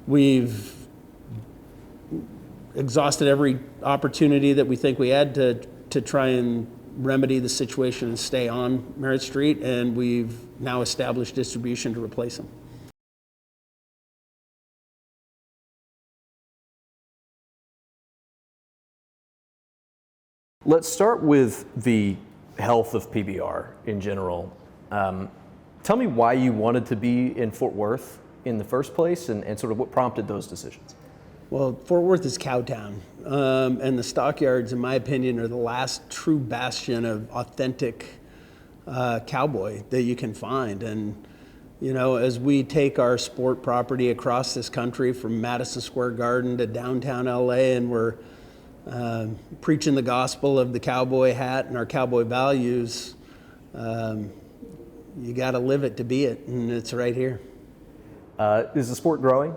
We've exhausted every opportunity that we think we had to try and remedy the situation and stay on Merritt Street, and we've now established distribution to replace them. Let's start with the health of PBR in general. Tell me why you wanted to be in Fort Worth in the first place, and sort of what prompted those decisions. Well, Fort Worth is Cowtown, and the stockyards, in my opinion, are the last true bastion of authentic cowboy that you can find. And you know, as we take our sport property across this country from Madison Square Garden to downtown LA, and we're preaching the gospel of the cowboy hat and our cowboy values, you got to live it to be it, and it's right here. Is the sport growing?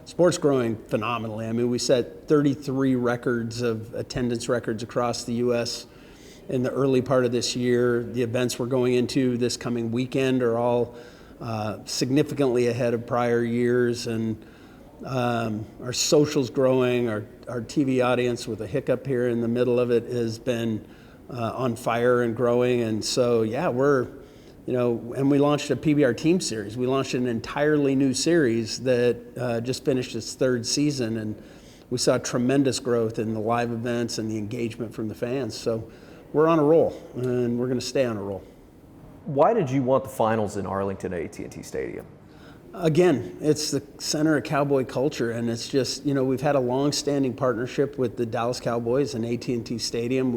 Sport's growing phenomenally. I mean, we set 33 records of attendance records across the U.S. in the early part of this year. The events we're going into this coming weekend are all significantly ahead of prior years, and our social's growing. Our TV audience, with a hiccup here in the middle of it, has been on fire and growing. And so, yeah, and we launched a PBR team series. We launched an entirely new series that just finished its third season, and we saw tremendous growth in the live events and the engagement from the fans. So we're on a roll, and we're going to stay on a roll. Why did you want the finals in Arlington at AT&T Stadium? Again, it's the center of cowboy culture, and it's just, we've had a long-standing partnership with the Dallas Cowboys and AT&T Stadium.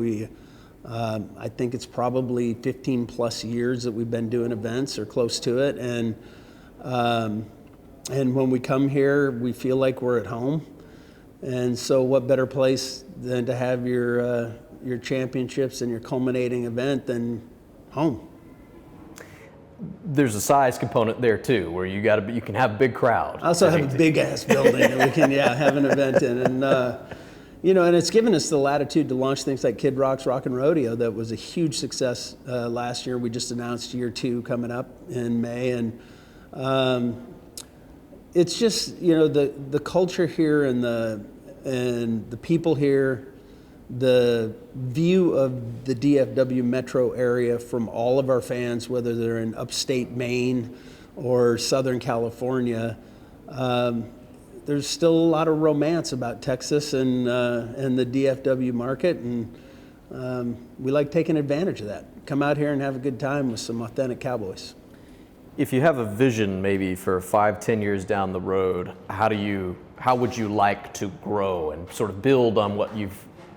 I think it's probably 15 plus years that we've been doing events or close to it, and when we come here, we feel like we're at home. And so, what better place than to have your championships and your culminating event than home? There's a size component there too, where you can have a big crowd. I also have a big ass building that we can have an event in, and and it's given us the latitude to launch things like Kid Rock's Rockin' Rodeo. That was a huge success last year. We just announced year 2 coming up in May, and it's just the culture here and the people here. The view of the DFW metro area from all of our fans, whether they're in upstate Maine or Southern California, there's still a lot of romance about Texas and the DFW market, and we like taking advantage of that. Come out here and have a good time with some authentic cowboys. If you have a vision maybe for 5-10 years down the road, how would you like to grow and sort of build on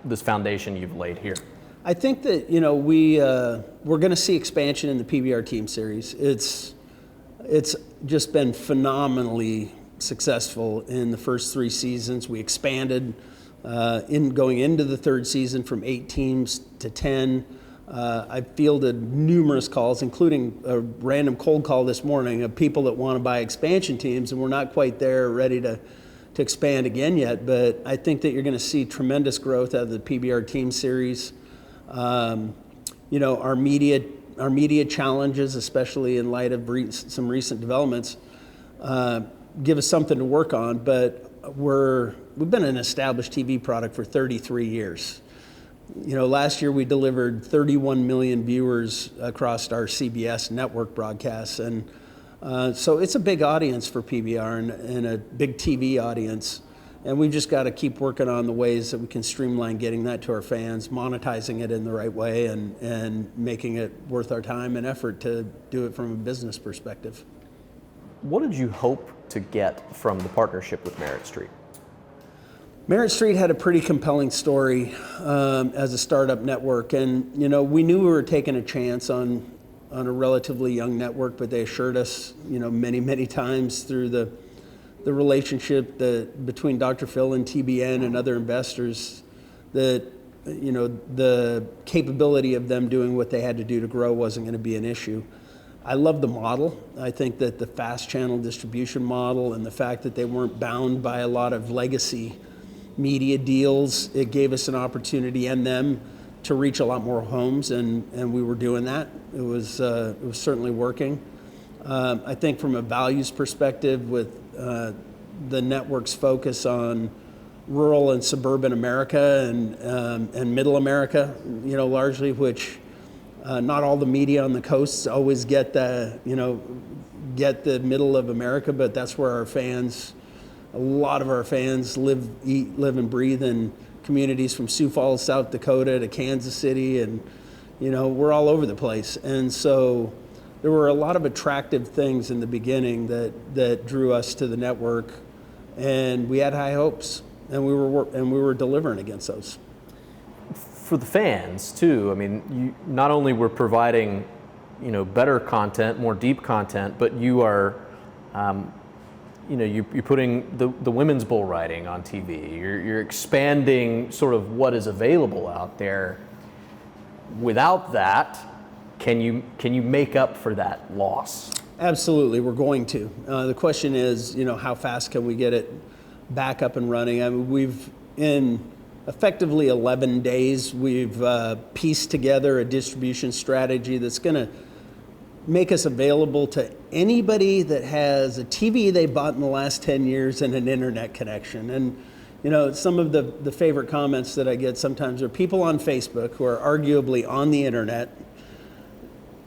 this foundation you've laid here? I think that we're going to see expansion in the PBR team series. It's just been phenomenally successful in the first 3 seasons. We expanded going into the 3rd season from 8 teams to 10. I fielded numerous calls, including a random cold call this morning of people that want to buy expansion teams, and we're not quite there ready to expand again yet, but I think that you're going to see tremendous growth out of the PBR team series. Our media challenges, especially in light of some recent developments, give us something to work on, but we've been an established TV product for 33 years. Last year we delivered 31 million viewers across our CBS network broadcasts, and so it's a big audience for PBR and a big TV audience, and we've just got to keep working on the ways that we can streamline getting that to our fans, monetizing it in the right way, and making it worth our time and effort to do it from a business perspective. What did you hope to get from the partnership with Merritt Street? Merritt Street had a pretty compelling story as a startup network, and we knew we were taking a chance on a relatively young network, but they assured us, many times through the relationship between Dr. Phil and TBN and other investors, that the capability of them doing what they had to do to grow wasn't going to be an issue. I love the model. I think that the fast channel distribution model and the fact that they weren't bound by a lot of legacy media deals, it gave us an opportunity and them to reach a lot more homes, and we were doing that. It was certainly working. I think from a values perspective, with the network's focus on rural and suburban America and middle America, largely, which not all the media on the coasts always get the middle of America, but that's where a lot of our fans live, eat, live and breathe in communities from Sioux Falls, South Dakota to Kansas City, and we're all over the place. And so there were a lot of attractive things in the beginning that drew us to the network, and we had high hopes, and we were delivering against those. For the fans too, I mean, you not only were providing, better content, more deep content, but you are, you're putting the women's bull riding on TV. You're expanding sort of what is available out there. Without that, can you make up for that loss? Absolutely, we're going to. The question is, how fast can we get it back up and running? I mean, in effectively 11 days, we've pieced together a distribution strategy that's going to make us available to anybody that has a TV they bought in the last 10 years and an internet connection. And some of the favorite comments that I get sometimes are people on Facebook who are arguably on the internet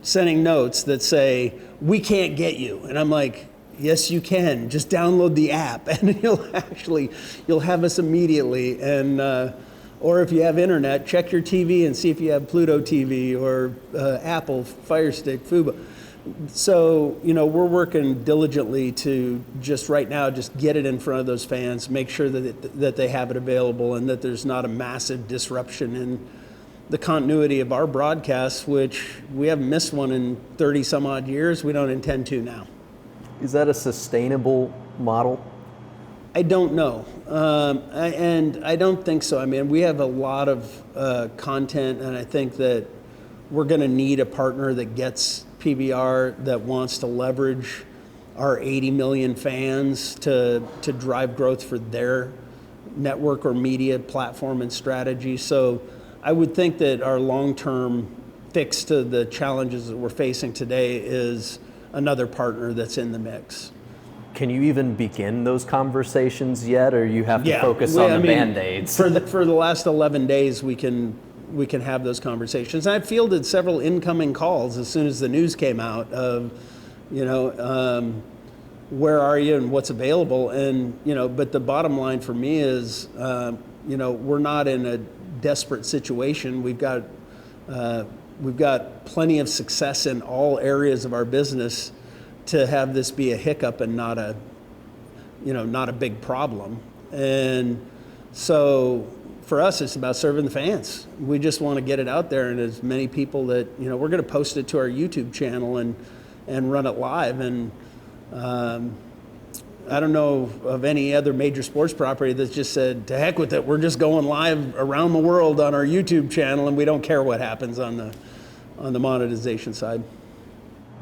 sending notes that say, "We can't get you." And I'm like, yes, you can. Just download the app and you'll have us immediately. And or if you have internet, check your TV and see if you have Pluto TV or Apple Fire Stick, Fubo. So, we're working diligently to just right now just get it in front of those fans, make sure that they have it available, and that there's not a massive disruption in the continuity of our broadcasts, which we haven't missed one in 30 some odd years. We don't intend to now. Is that a sustainable model? I don't know. And I don't think so. I mean, we have a lot of content, and I think that we're going to need a partner that gets PBR, that wants to leverage our 80 million fans to drive growth for their network or media platform and strategy. So I would think that our long-term fix to the challenges that we're facing today is another partner that's in the mix. Can you even begin those conversations yet, or you have to focus on the Band-Aids? For the last 11 days, we can have those conversations. And I fielded several incoming calls as soon as the news came out of, where are you and what's available? And, but the bottom line for me is, we're not in a desperate situation. We've got plenty of success in all areas of our business to have this be a hiccup and not a big problem. And so for us, it's about serving the fans. We just want to get it out there, and as many people that, we're going to post it to our YouTube channel and run it live. And I don't know of any other major sports property that's just said, to heck with it, we're just going live around the world on our YouTube channel, and we don't care what happens on the monetization side.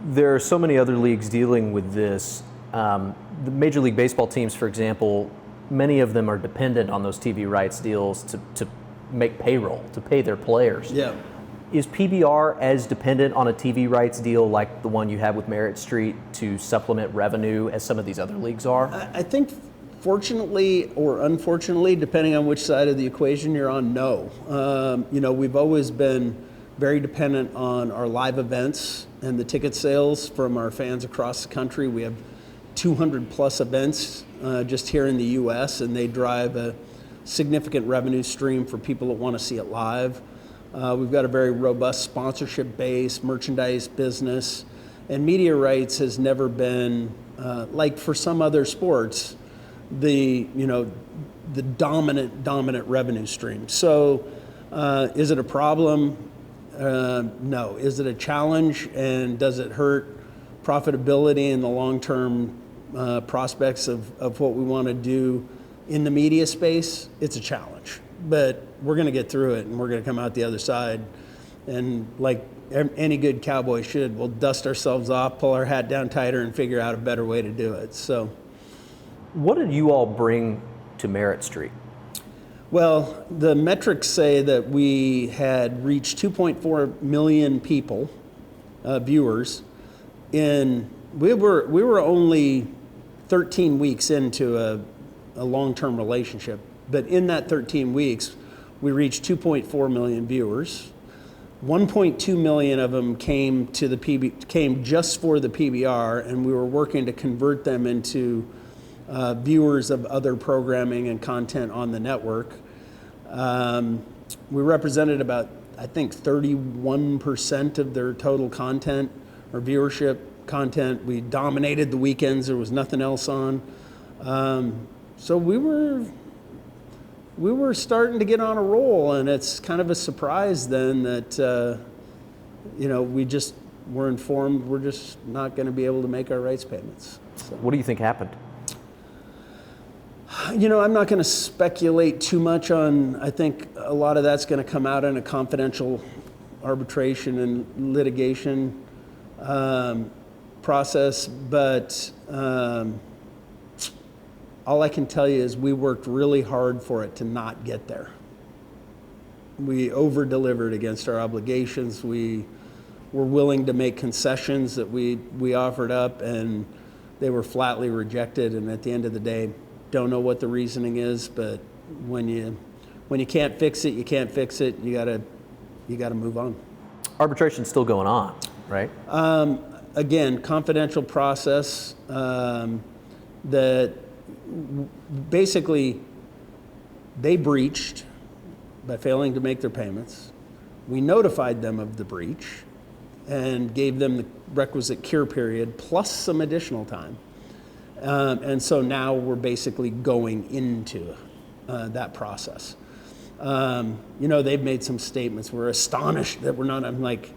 There are so many other leagues dealing with this. The Major League Baseball teams, for example, many of them are dependent on those TV rights deals to make payroll, to pay their players. Yeah. Is PBR as dependent on a TV rights deal like the one you have with Merritt Street to supplement revenue as some of these other leagues are? I think fortunately or unfortunately, depending on which side of the equation you're on, no. We've always been very dependent on our live events and the ticket sales from our fans across the country. We have 200 plus events just here in the US, and they drive a significant revenue stream for people that want to see it live. We've got a very robust sponsorship base, merchandise business, and media rights has never been, like for some other sports, the dominant revenue stream. So is it a problem? No. Is it a challenge, and does it hurt profitability and the long-term prospects of what we want to do in the media space? It's a challenge, but we're going to get through it, and we're going to come out the other side. And like any good cowboy should, we'll dust ourselves off, pull our hat down tighter, and figure out a better way to do it. So, what did you all bring to Merritt Street? Well, the metrics say that we had reached 2.4 million people, viewers. We were only 13 weeks into a long-term relationship. But in that 13 weeks, we reached 2.4 million viewers. 1.2 million of them came just for the PBR, and we were working to convert them into viewers of other programming and content on the network. We represented about, I think, 31% of their total content or viewership content. We dominated the weekends. There was nothing else on. So we were starting to get on a roll, and it's kind of a surprise then that, we just were informed we're just not going to be able to make our rights payments. So. What do you think happened? I'm not going to speculate too much on, I think a lot of that's going to come out in a confidential arbitration and litigation process, but all I can tell you is we worked really hard for it to not get there. We over-delivered against our obligations. We were willing to make concessions that we offered up, and they were flatly rejected, and at the end of the day, don't know what the reasoning is, but when you can't fix it, you can't fix it. You gotta move on. Arbitration's still going on, right? Again, confidential process that basically they breached by failing to make their payments. We notified them of the breach and gave them the requisite cure period plus some additional time. And so now we're basically going into that process. They've made some statements. We're astonished that we're not. I'm like,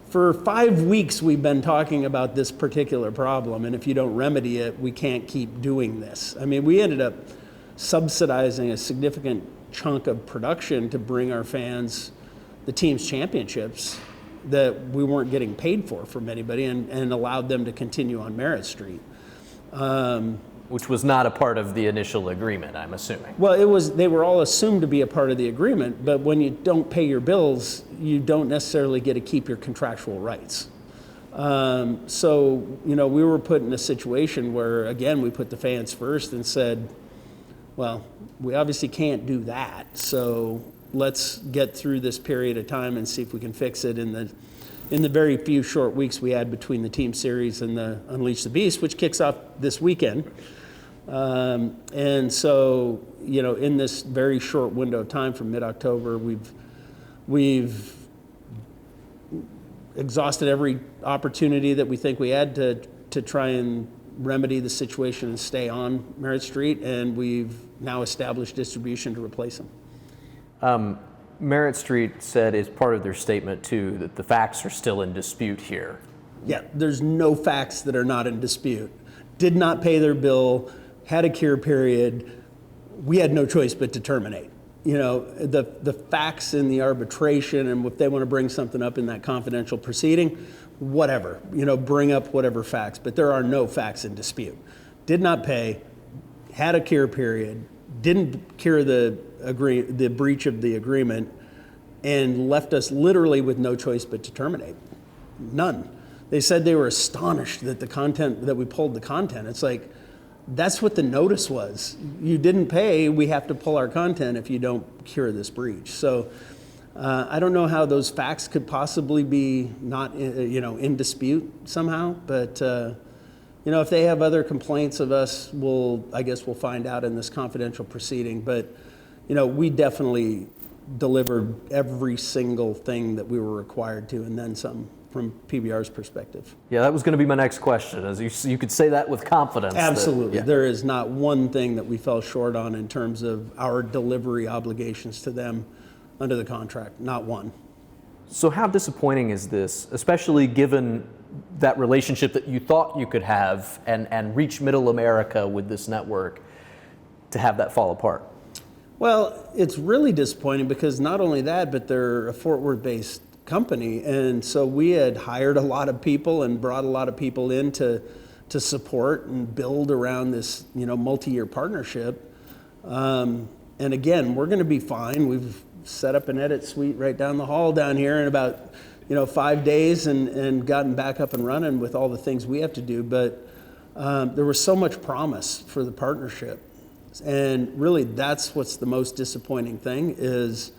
for 5 weeks we've been talking about this particular problem, and if you don't remedy it, we can't keep doing this. I mean, we ended up subsidizing a significant chunk of production to bring our fans the team's championships that we weren't getting paid for from anybody, and allowed them to continue on Merritt Street. Which was not a part of the initial agreement, I'm assuming. Well, they were all assumed to be a part of the agreement, but when you don't pay your bills, you don't necessarily get to keep your contractual rights. So we were put in a situation where, again, we put the fans first and said, well, we obviously can't do that, so let's get through this period of time and see if we can fix it in the very few short weeks we had between the team series and the Unleash the Beast, which kicks off this weekend. And so, in this very short window of time from mid-October, we've exhausted every opportunity that we think we had to try and remedy the situation and stay on Merritt Street, and we've now established distribution to replace them. Merritt Street said as part of their statement, too, that the facts are still in dispute here. Yeah, there's no facts that are not in dispute. Did not pay their bill, had a cure period. We had no choice but to terminate. The facts in the arbitration, and if they want to bring something up in that confidential proceeding, whatever, bring up whatever facts, but there are no facts in dispute. Did not pay, had a cure period, didn't cure the breach of the agreement, and left us literally with no choice but to terminate. None. They said they were astonished that we pulled the content. It's like, that's what the notice was. You didn't pay, we have to pull our content if you don't cure this breach. So I don't know how those facts could possibly be not in dispute somehow, but if they have other complaints of us, I guess we'll find out in this confidential proceeding. But we definitely delivered every single thing that we were required to, and then some, from PBR's perspective. Yeah, that was going to be my next question. As you could say that with confidence. Absolutely. There is not one thing that we fell short on in terms of our delivery obligations to them under the contract. Not one. So how disappointing is this, especially given that relationship that you thought you could have and reach middle America with this network, to have that fall apart? Well, it's really disappointing because not only that, but they're a Fort Worth-based company, and so we had hired a lot of people and brought a lot of people in to support and build around this multi-year partnership. And again, we're going to be fine. We've set up an edit suite right down the hall down here in about 5 days and gotten back up and running with all the things we have to do. But there was so much promise for the partnership. And really, that's what's the most disappointing thing is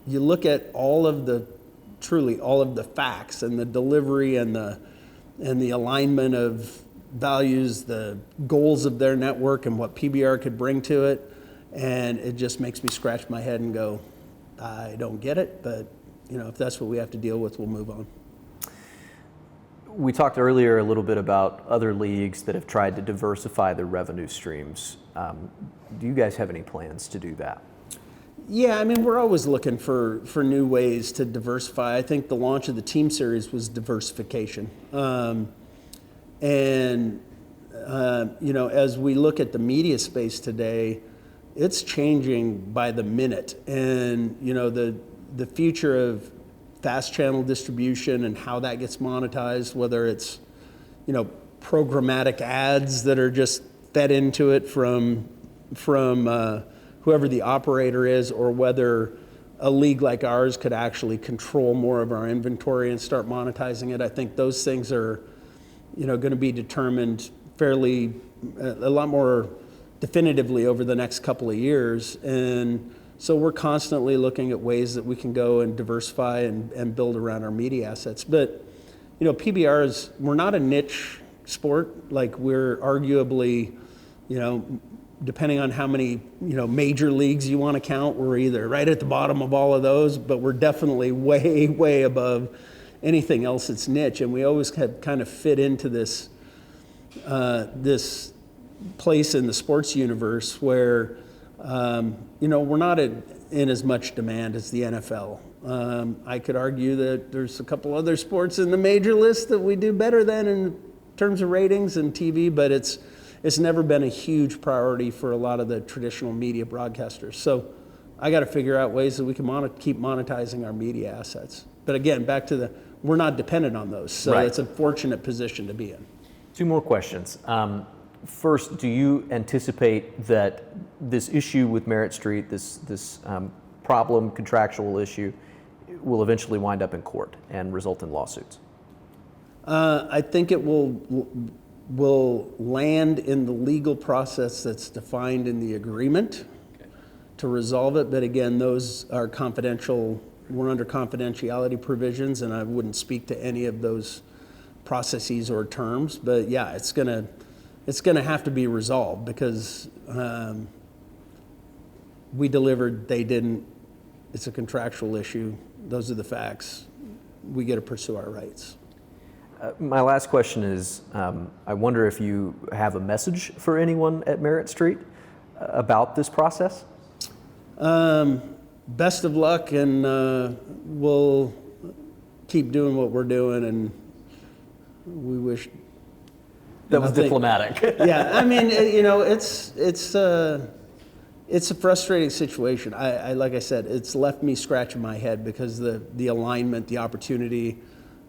you look at truly all of the facts and the delivery and the alignment of values, the goals of their network and what PBR could bring to it. And it just makes me scratch my head and go, I don't get it, but if that's what we have to deal with, we'll move on. We talked earlier a little bit about other leagues that have tried to diversify their revenue streams. Do you guys have any plans to do that? Yeah, we're always looking for new ways to diversify. I think the launch of the team series was diversification. As we look at the media space today, it's changing by the minute. And, the future of fast channel distribution and how that gets monetized, whether it's, programmatic ads that are just fed into it from whoever the operator is, or whether a league like ours could actually control more of our inventory and start monetizing it. I think those things are, going to be determined fairly, a lot more definitively over the next couple of years. And so we're constantly looking at ways that we can go and diversify and build around our media assets. But, PBR we're not a niche sport. Like, we're arguably, depending on how many, major leagues you want to count, we're either right at the bottom of all of those, but we're definitely way, way above anything else that's niche. And we always have kind of fit into this place in the sports universe where, we're not in as much demand as the NFL. I could argue that there's a couple other sports in the major list that we do better than in terms of ratings and TV, but it's never been a huge priority for a lot of the traditional media broadcasters. So I got to figure out ways that we can keep monetizing our media assets. But again, back to we're not dependent on those. So Right. It's a fortunate position to be in. Two more questions. First, do you anticipate that this issue with Merit Street, this problem, contractual issue, will eventually wind up in court and result in lawsuits? I think it will land in the legal process that's defined in the agreement to resolve it. But again, those are confidential. We're under confidentiality provisions, and I wouldn't speak to any of those processes or terms. But yeah, it's gonna have to be resolved because we delivered, they didn't. It's a contractual issue. Those are the facts. We get to pursue our rights. My last question is, I wonder if you have a message for anyone at Merit Street about this process? Best of luck, and we'll keep doing what we're doing, and we wish... That was diplomatic. Yeah, it's a frustrating situation. I like I said, it's left me scratching my head because the alignment, the opportunity,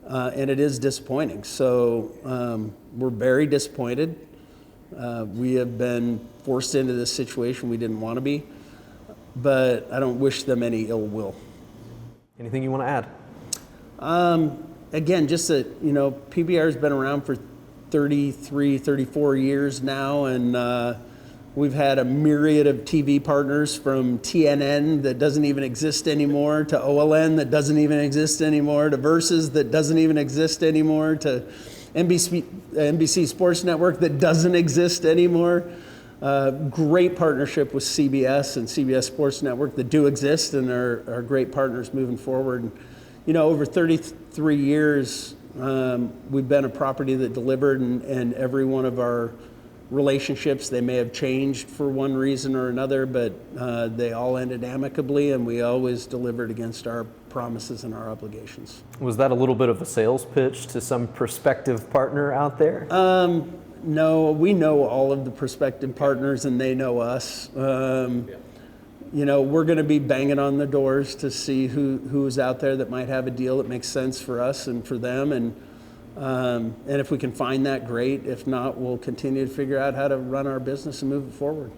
and it is disappointing. So we're very disappointed. We have been forced into this situation we didn't want to be, but I don't wish them any ill will. Anything you want to add? Again, just that, PBR has been around for 33, 34 years now, and we've had a myriad of TV partners, from TNN that doesn't even exist anymore, to OLN that doesn't even exist anymore, to Versus that doesn't even exist anymore, to NBC Sports Network that doesn't exist anymore. Great partnership with CBS and CBS Sports Network that do exist and are great partners moving forward. Over 33 years, we've been a property that delivered, and every one of our relationships, they may have changed for one reason or another, but they all ended amicably, and we always delivered against our promises and our obligations. Was that a little bit of a sales pitch to some prospective partner out there? No, we know all of the prospective partners, and they know us. We're going to be banging on the doors to see who's out there that might have a deal that makes sense for us and for them. And if we can find that, great. If not, we'll continue to figure out how to run our business and move it forward.